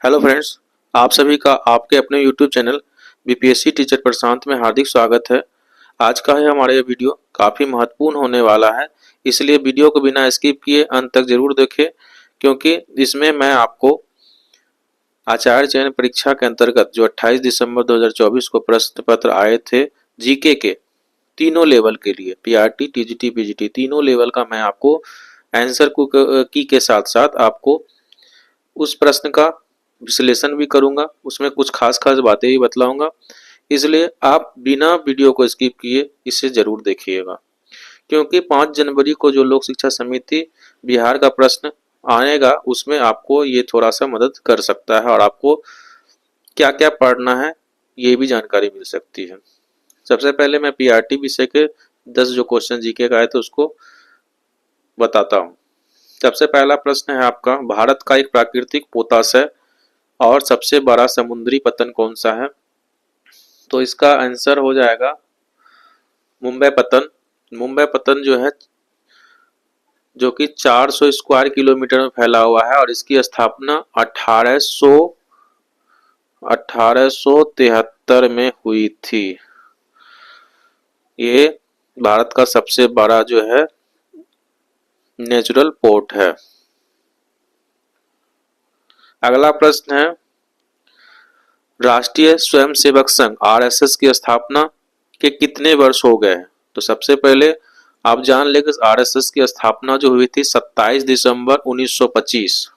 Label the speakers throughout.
Speaker 1: Hello friends, आप सभी का आपके अपने यूट्यूब चैनल बीपीएससी टीचर प्रशांत में हार्दिक स्वागत है। आज का है हमारा ये वीडियो काफ़ी महत्वपूर्ण होने वाला है, इसलिए वीडियो को बिना स्किप किए अंत तक जरूर देखें, क्योंकि इसमें मैं आपको आचार्य चयन परीक्षा के अंतर्गत जो 28 दिसंबर 2024 को प्रश्न पत्र आए थे जीके के तीनों लेवल के लिए, पीआरटी, टीजीटी, पीजीटी तीनों लेवल का मैं आपको आंसर की के साथ साथ आपको उस प्रश्न का विश्लेषण भी करूंगा, उसमें कुछ खास खास बातें भी बतलाऊंगा। इसलिए आप बिना वीडियो को स्किप किए इसे जरूर देखिएगा, क्योंकि 5 जनवरी को जो लोक शिक्षा समिति बिहार का प्रश्न आएगा उसमें आपको ये थोड़ा सा मदद कर सकता है और आपको क्या क्या पढ़ना है ये भी जानकारी मिल सकती है। सबसे पहले मैं पीआरटी विषय के 10 जो क्वेश्चन जीके का आए थे उसको बताता हूँ। सबसे पहला प्रश्न है आपका, भारत का एक प्राकृतिक पोताशय और सबसे बड़ा समुद्री पतन कौन सा है? तो इसका आंसर हो जाएगा मुंबई पतन। मुंबई पतन जो है, जो कि 400 स्क्वायर किलोमीटर में फैला हुआ है और इसकी स्थापना 1873 में हुई थी। ये भारत का सबसे बड़ा जो है नेचुरल पोर्ट है। अगला प्रश्न है, राष्ट्रीय स्वयंसेवक संघ आरएसएस की स्थापना के कितने वर्ष हो गए हैं? तो सबसे पहले आप जान लें कि आरएसएस की स्थापना जो हुई थी 27 दिसंबर 1925।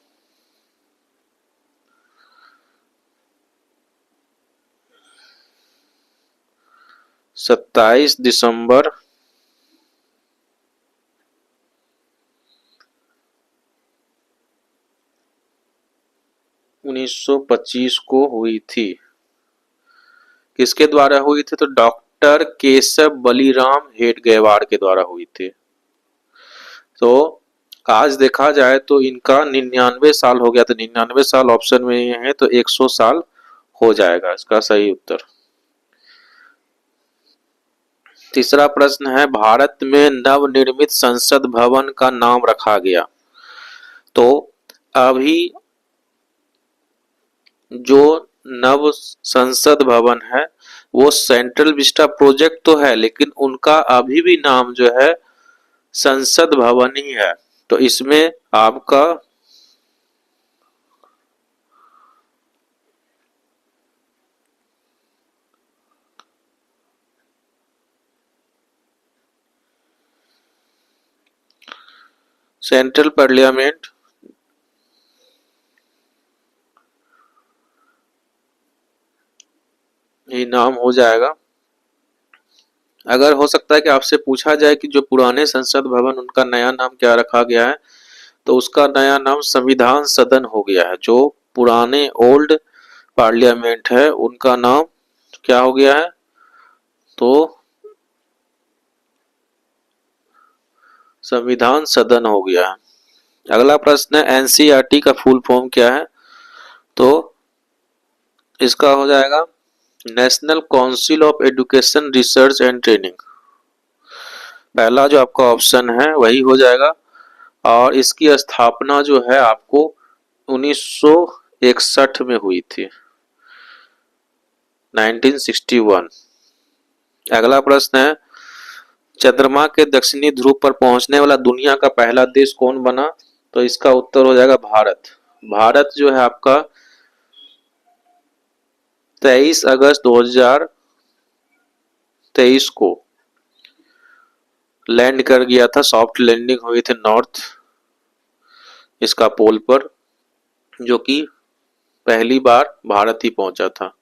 Speaker 1: 27 दिसंबर 1925 को हुई थी। किसके द्वारा हुई थी? तो डॉक्टर केशव बलिराम हेडगेवार के द्वारा हुई थी। तो आज देखा जाए तो इनका 99 साल हो गया, तो 99 साल ऑप्शन में ये है, तो 100 साल हो जाएगा इसका सही उत्तर। तीसरा प्रश्न है, भारत में नवनिर्मित संसद भवन का नाम रखा गया। तो अभी जो नव संसद भवन है वो सेंट्रल विस्टा प्रोजेक्ट तो है, लेकिन उनका अभी भी नाम जो है संसद भवन ही है। तो इसमें आपका सेंट्रल पार्लियामेंट ये नाम हो जाएगा। अगर हो सकता है कि आपसे पूछा जाए कि जो पुराने संसद भवन उनका नया नाम क्या रखा गया है, तो उसका नया नाम संविधान सदन हो गया है। जो पुराने ओल्ड पार्लियामेंट है उनका नाम क्या हो गया है? तो संविधान सदन हो गया है। अगला प्रश्न है, एनसीईआरटी का फुल फॉर्म क्या है? तो इसका हो जाएगा national council of education research and training. पहला जो आपका ऑप्शन है वही हो जाएगा। और इसकी स्थापना जो है आपको 1961 में हुई थी, 1961। अगला प्रश्न है, चंद्रमा के दक्षिणी ध्रुव पर पहुंचने वाला दुनिया का पहला देश कौन बना? तो इसका उत्तर हो जाएगा भारत। भारत जो है आपका 23 अगस्त 2023 को लैंड कर गया था। सॉफ्ट लैंडिंग हुई थी नॉर्थ इसका पोल पर, जो कि पहली बार भारत ही पहुंचा था।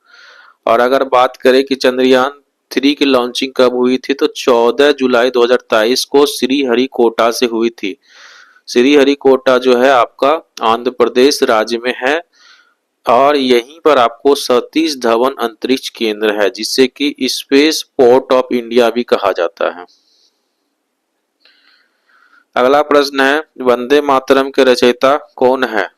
Speaker 1: और अगर बात करें कि चंद्रयान 3 की लॉन्चिंग कब हुई थी, तो 14 जुलाई 2023 को श्रीहरिकोटा से हुई थी। श्रीहरिकोटा जो है आपका आंध्र प्रदेश राज्य में है और यहीं पर आपको सतीश धवन अंतरिक्ष केंद्र है, जिसे कि स्पेस पोर्ट ऑफ इंडिया भी कहा जाता है। अगला प्रश्न है, वंदे मातरम के रचयिता कौन है?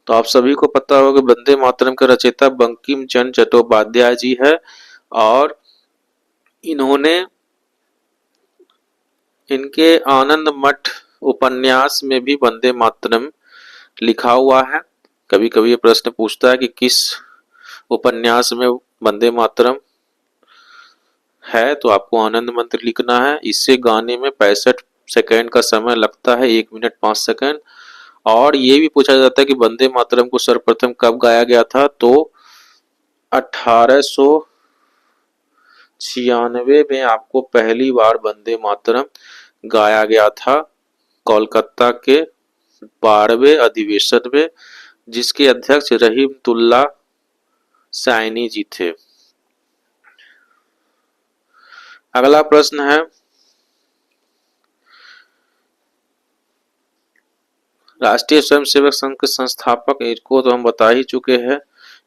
Speaker 1: तो आप सभी को पता होगा कि वंदे मातरम के रचयिता बंकिम चंद्र चट्टोपाध्याय जी है और इन्होंने इनके आनंद मठ उपन्यास में भी वंदे मातरम लिखा हुआ है। कभी कभी ये प्रश्न पूछता है कि किस उपन्यास में वंदे मातरम है, तो आपको आनंद मंत्र लिखना है। इससे गाने में 65 सेकंड का समय लगता है, 1 मिनट 5 सेकंड। और ये भी पूछा जाता है कि वंदे मातरम को सर्वप्रथम कब गाया गया था, तो 1896 में आपको पहली बार वंदे मातरम गाया गया था, कोलकाता के 12वें अधिवेशन में, जिसके अध्यक्ष रहीमतुल्ला सैनी जी थे। अगला प्रश्न है, राष्ट्रीय स्वयंसेवक संघ के संस्थापक, इनको तो हम बता ही चुके हैं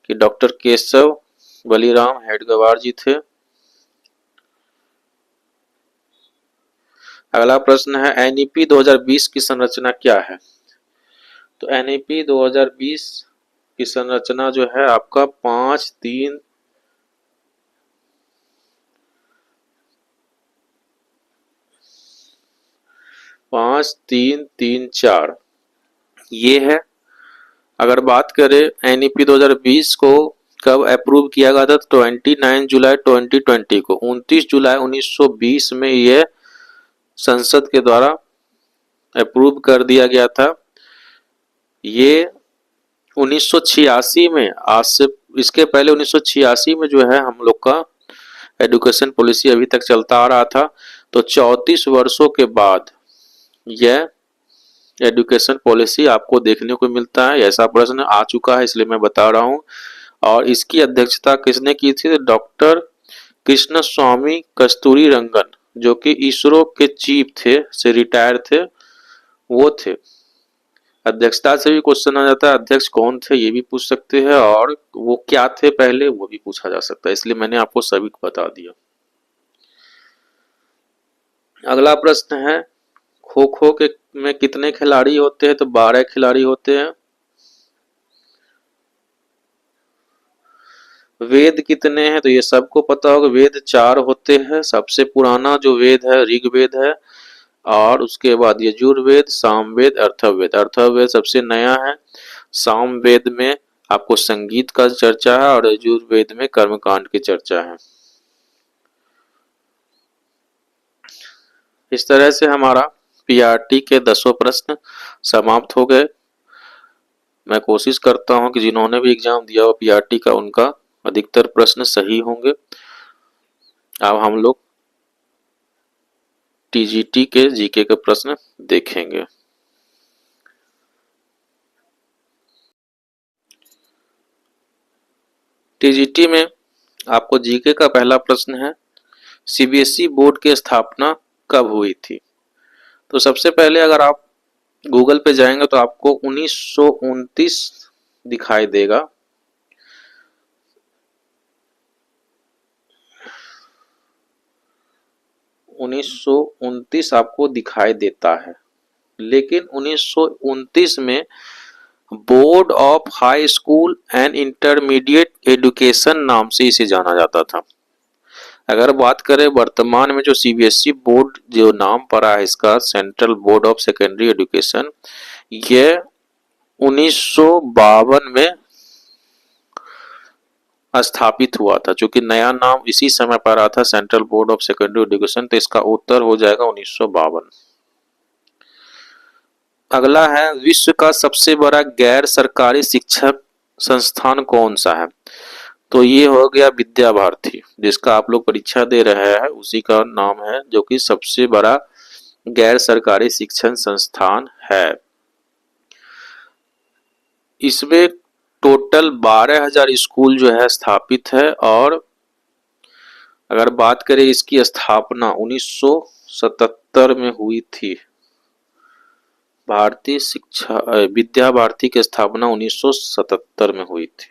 Speaker 1: कि डॉक्टर केशव बलिराम हेडगेवार जी थे। अगला प्रश्न है, एनईपी 2020 की संरचना क्या है? तो एनईपी 2020 की संरचना जो है आपका 5-3-3-4 ये है। अगर बात करें एनईपी 2020 को कब अप्रूव किया गया था, 29 जुलाई 2020 को, 29 जुलाई 1920 में यह संसद के द्वारा अप्रूव कर दिया गया था। ये 1986 में, आज से इसके पहले 1986 में जो है हम लोग का एजुकेशन पॉलिसी अभी तक चलता आ रहा था। तो 34 वर्षों के बाद यह एजुकेशन पॉलिसी आपको देखने को मिलता है। ऐसा प्रश्न आ चुका है, इसलिए मैं बता रहा हूँ। और इसकी अध्यक्षता किसने की थी? डॉक्टर कृष्ण स्वामी कस्तूरी रंगन, जो कि इसरो के चीफ थे, से रिटायर थे, वो थे। अध्यक्षता से भी क्वेश्चन आ जाता है, अध्यक्ष कौन थे ये भी पूछ सकते हैं, और वो क्या थे पहले वो भी पूछा जा सकता है, इसलिए मैंने आपको सभी को बता दिया। अगला प्रश्न है, खो खो के में कितने खिलाड़ी होते हैं? तो 12 खिलाड़ी होते हैं। वेद कितने हैं? तो ये सबको पता होगा, वेद 4 होते हैं। सबसे पुराना जो वेद है ऋग्वेद है, और उसके बाद यजुर्वेद, सामवेद, अथर्ववेद। अथर्ववेद सबसे नया है। सामवेद में आपको संगीत का चर्चा है, और यजुर्वेद में कर्मकांड की चर्चा है। इस तरह से हमारा पीआरटी के 10 प्रश्न समाप्त हो गए। मैं कोशिश करता हूं कि जिन्होंने भी एग्जाम दिया हो पीआरटी का, उनका अधिकतर प्रश्न सही होंगे। अब हम लोग टीजीटी के जीके के प्रश्न देखेंगे। टीजीटी में आपको जीके का पहला प्रश्न है, सीबीएसई बोर्ड की स्थापना कब हुई थी? तो सबसे पहले अगर आप गूगल पे जाएंगे तो आपको 1929 दिखाई देगा। आपको दिखाई देता है, लेकिन 1929 में board of high school and intermediate education नाम से इसे जाना जाता था। अगर बात करें वर्तमान में जो सीबीएसई बोर्ड जो नाम पड़ा है इसका, central board of secondary education, यह 1952 में स्थापित हुआ था। चूंकि नया नाम इसी समय पर आया था, central board of secondary education, तो इसका उत्तर हो जाएगा 1952। अगला है, विश्व का सबसे बड़ा गैर सरकारी शिक्षक संस्थान कौन सा है? तो ये हो गया विद्या भारती, जिसका आप लोग परीक्षा दे रहे हैं, उसी का नाम है, जो कि सबसे बड़ा गैर सरकारी शिक्षण संस्थान है। इसमें टोटल 12,000 स्कूल जो है स्थापित है। और अगर बात करें इसकी स्थापना 1977 में हुई थी। भारतीय शिक्षा विद्या भारती की स्थापना 1977 में हुई थी।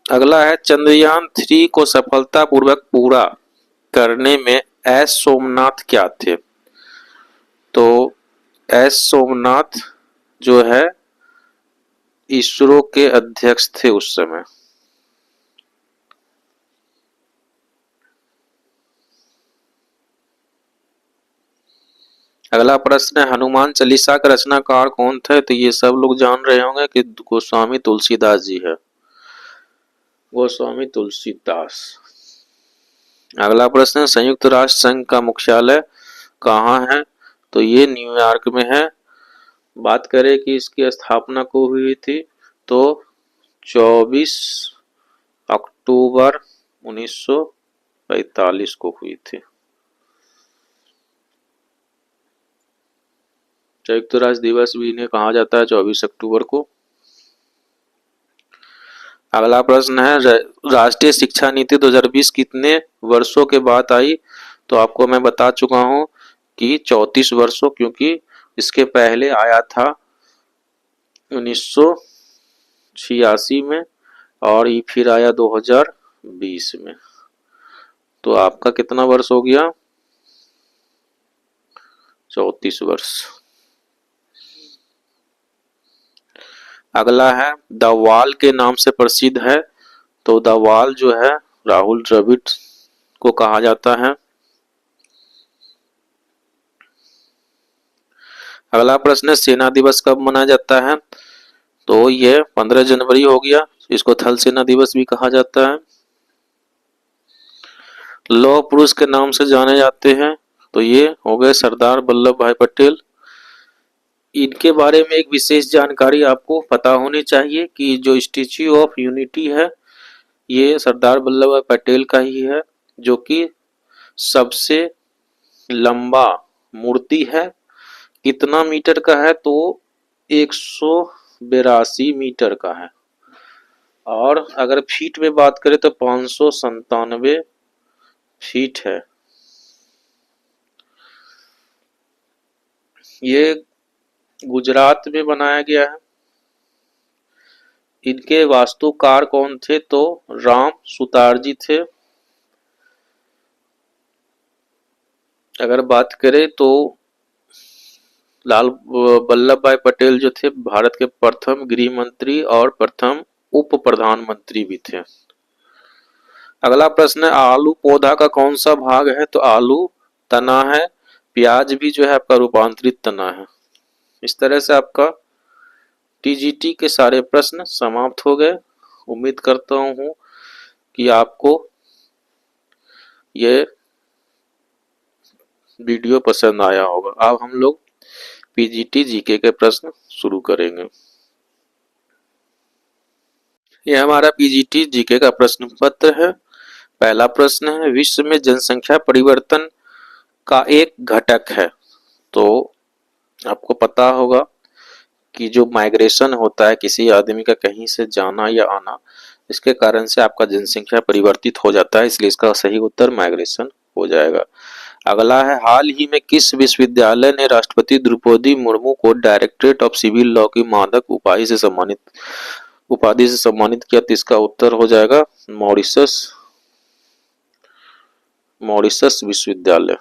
Speaker 1: अगला है, चंद्रयान 3 को सफलतापूर्वक पूरा करने में एस सोमनाथ क्या थे? तो एस सोमनाथ जो है इसरो के अध्यक्ष थे उस समय। अगला प्रश्न है, हनुमान चालीसा का रचनाकार कौन थे? तो ये सब लोग जान रहे होंगे कि गोस्वामी तुलसीदास जी है, गोस्वामी तुलसीदास। अगला प्रश्न है, संयुक्त राष्ट्र संघ का मुख्यालय कहाँ है? तो ये न्यूयॉर्क में है। बात करें कि इसकी स्थापना को हुई थी तो 24 अक्टूबर 1945 को हुई थी। संयुक्त राष्ट्र दिवस भी इन्हें कहा जाता है 24 अक्टूबर को। अगला प्रश्न है, राष्ट्रीय शिक्षा नीति 2020 कितने वर्षों के बाद आई? तो आपको मैं बता चुका हूं कि 34 वर्षों, क्योंकि इसके पहले आया था 1986 में और ये फिर आया 2020 में। तो आपका कितना वर्ष हो गया? 34 वर्ष। अगला है, द वॉल के नाम से प्रसिद्ध है। तो द वॉल जो है राहुल द्रविड़ को कहा जाता है। अगला प्रश्न है, सेना दिवस कब मनाया जाता है? तो ये 15 जनवरी हो गया। इसको थल सेना दिवस भी कहा जाता है। लौह पुरुष के नाम से जाने जाते हैं तो ये हो गए सरदार वल्लभ भाई पटेल। इनके बारे में एक विशेष जानकारी आपको पता होनी चाहिए कि जो स्टैच्यू ऑफ यूनिटी है ये सरदार वल्लभ भाई पटेल का ही है, जो कि सबसे लंबा मूर्ति है। कितना मीटर का है? तो 182 मीटर का है। और अगर फीट में बात करें तो 597 फीट है। ये गुजरात में बनाया गया है। इनके वास्तुकार कौन थे? तो राम सुतार जी थे। अगर बात करें तो लाल वल्लभ भाई पटेल जो थे भारत के प्रथम गृह मंत्री और प्रथम उप प्रधानमंत्री भी थे। अगला प्रश्न है, आलू पौधा का कौन सा भाग है? तो आलू तना है। प्याज भी जो है आपका रूपांतरित तना है। इस तरह से आपका टीजीटी के सारे प्रश्न समाप्त हो गए। उम्मीद करता हूं कि आपको ये वीडियो पसंद आया होगा। अब हम लोग पीजीटी जीके के प्रश्न शुरू करेंगे। यह हमारा पीजीटी जीके का प्रश्न पत्र है। पहला प्रश्न है, विश्व में जनसंख्या परिवर्तन का एक घटक है। तो आपको पता होगा कि जो माइग्रेशन होता है किसी आदमी का कहीं से जाना या आना, इसके कारण से आपका जनसंख्या परिवर्तित हो जाता है, इसलिए इसका सही उत्तर माइग्रेशन हो जाएगा। अगला है, हाल ही में किस विश्वविद्यालय ने राष्ट्रपति द्रौपदी मुर्मू को डायरेक्टरेट ऑफ सिविल लॉ की मानक उपाधि से सम्मानित किया? तो इसका उत्तर हो जाएगा मॉरिशस विश्वविद्यालय।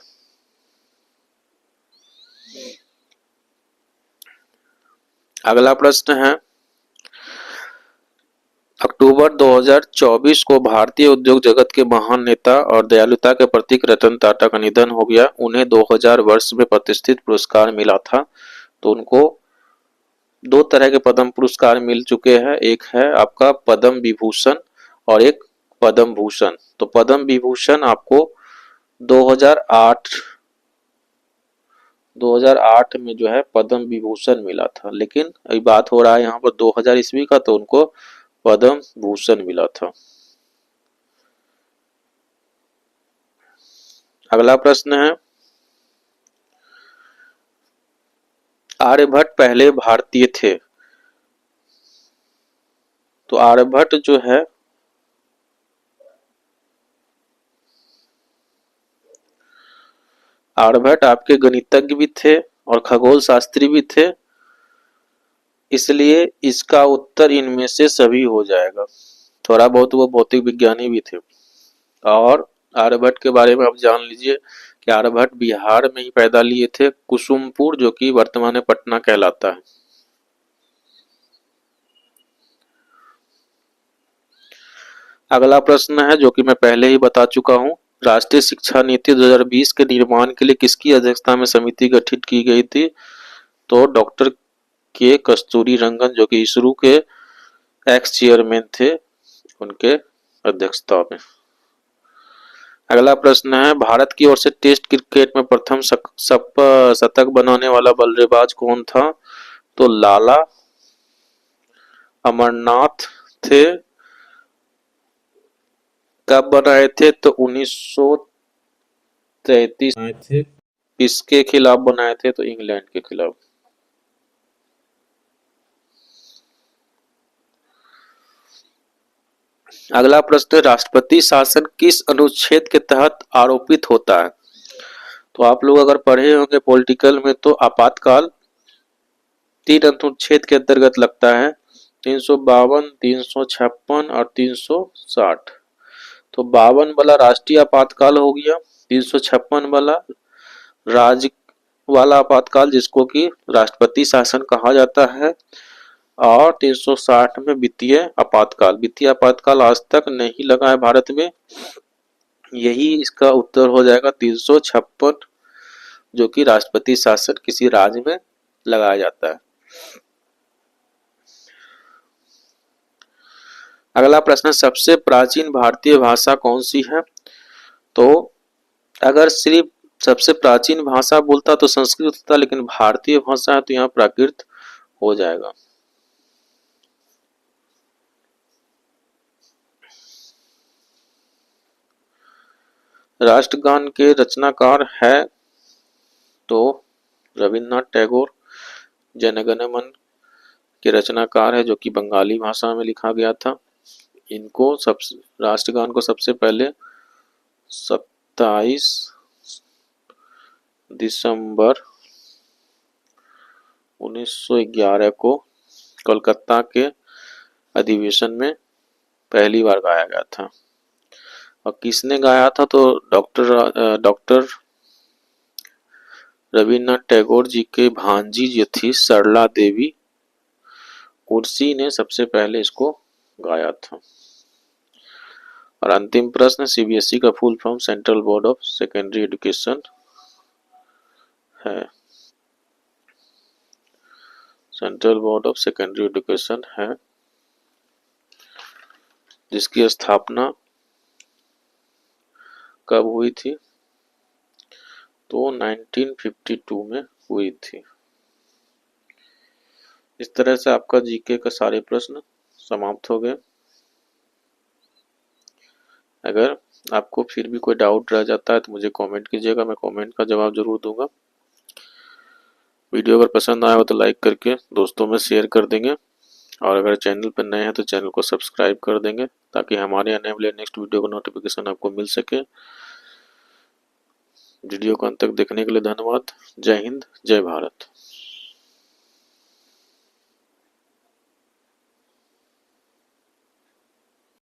Speaker 1: अगला प्रश्न है, अक्टूबर 2024 को भारतीय उद्योग जगत के महान नेता और दयालुता के प्रतीक रतन टाटा का निधन हो गया। उन्हें 2000 वर्ष में प्रतिष्ठित पुरस्कार मिला था। तो उनको दो तरह के पद्म पुरस्कार मिल चुके हैं, एक है आपका पद्म विभूषण और एक पद्म भूषण। तो पद्म विभूषण आपको 2008 में जो है पद्म विभूषण मिला था, लेकिन अभी बात हो रहा है यहाँ पर 2000 ईस्वी का, तो उनको पद्म भूषण मिला था। अगला प्रश्न है, आर्यभट्ट पहले भारतीय थे। तो आर्यभट्ट जो है आर्यभट्ट आपके गणितज्ञ भी थे और खगोल शास्त्री भी थे, इसलिए इसका उत्तर इनमें से सभी हो जाएगा। थोड़ा बहुत वो भौतिक विज्ञानी भी थे। और आर्यभट्ट के बारे में आप जान लीजिए कि आर्यभट्ट बिहार में ही पैदा लिए थे, कुसुमपुर, जो कि वर्तमान में पटना कहलाता है। अगला प्रश्न है जो कि मैं पहले ही बता चुका हूं, राष्ट्रीय शिक्षा नीति 2020 के निर्माण के लिए किसकी अध्यक्षता में समिति गठित की गई थी? तो डॉक्टर के कस्तूरी रंगन, जो कि इसरो के एक्स चेयरमैन थे, उनके अध्यक्षता में। अगला प्रश्न है, भारत की ओर से टेस्ट क्रिकेट में प्रथम शतक बनाने वाला बल्लेबाज कौन था? तो लाला अमरनाथ थे। कब बनाए थे? तो 1933 बनाए थे। किसके खिलाफ बनाए थे? तो इंग्लैंड के खिलाफ। अगला प्रश्न, राष्ट्रपति शासन किस अनुच्छेद के तहत आरोपित होता है? तो आप लोग अगर पढ़े होंगे पॉलिटिकल में, तो आपातकाल 3 अनुच्छेद के अंतर्गत लगता है, 352, 356 और 360। तो 52 वाला राष्ट्रीय आपातकाल हो गया, 356 वाला राज्य वाला आपातकाल जिसको कि राष्ट्रपति शासन कहा जाता है, और 360 में वित्तीय आपातकाल। वित्तीय आपातकाल आज तक नहीं लगा है भारत में, यही इसका उत्तर हो जाएगा 356, जो कि राष्ट्रपति शासन किसी राज्य में लगाया जाता है। अगला प्रश्न, सबसे प्राचीन भारतीय भाषा कौन सी है? तो अगर सिर्फ सबसे प्राचीन भाषा बोलता तो संस्कृत होता, लेकिन भारतीय भाषा है तो यहाँ प्राकृत हो जाएगा। राष्ट्रगान के रचनाकार है तो रविन्द्रनाथ टैगोर। जन गण मन के रचनाकार है, जो कि बंगाली भाषा में लिखा गया था। इनको राष्ट्रगान को सबसे पहले 27 दिसंबर 1911 को कोलकाता के अधिवेशन में पहली बार गाया गया था। और किसने गाया था? तो डॉक्टर रविन्द्रनाथ टैगोर जी के भांजी जो थी सरला देवी, उसी ने सबसे पहले इसको गाया था। और अंतिम प्रश्न, सीबीएसई का full form central board of secondary education है। Central board of secondary education है, जिसकी स्थापना कब हुई थी? तो 1952 में हुई थी। इस तरह से आपका जीके का सारे प्रश्न समाप्त हो गए। अगर आपको फिर भी कोई डाउट रह जाता है तो मुझे कमेंट कीजिएगा, मैं कमेंट का जवाब जरूर दूंगा। वीडियो अगर पसंद आया हो तो लाइक करके दोस्तों में शेयर कर देंगे, और अगर चैनल पर नए हैं तो चैनल को सब्सक्राइब कर देंगे, ताकि हमारे आने वाले नेक्स्ट वीडियो का नोटिफिकेशन आपको मिल सके। वीडियो को अंत तक देखने के लिए धन्यवाद। जय हिंद, जय भारत।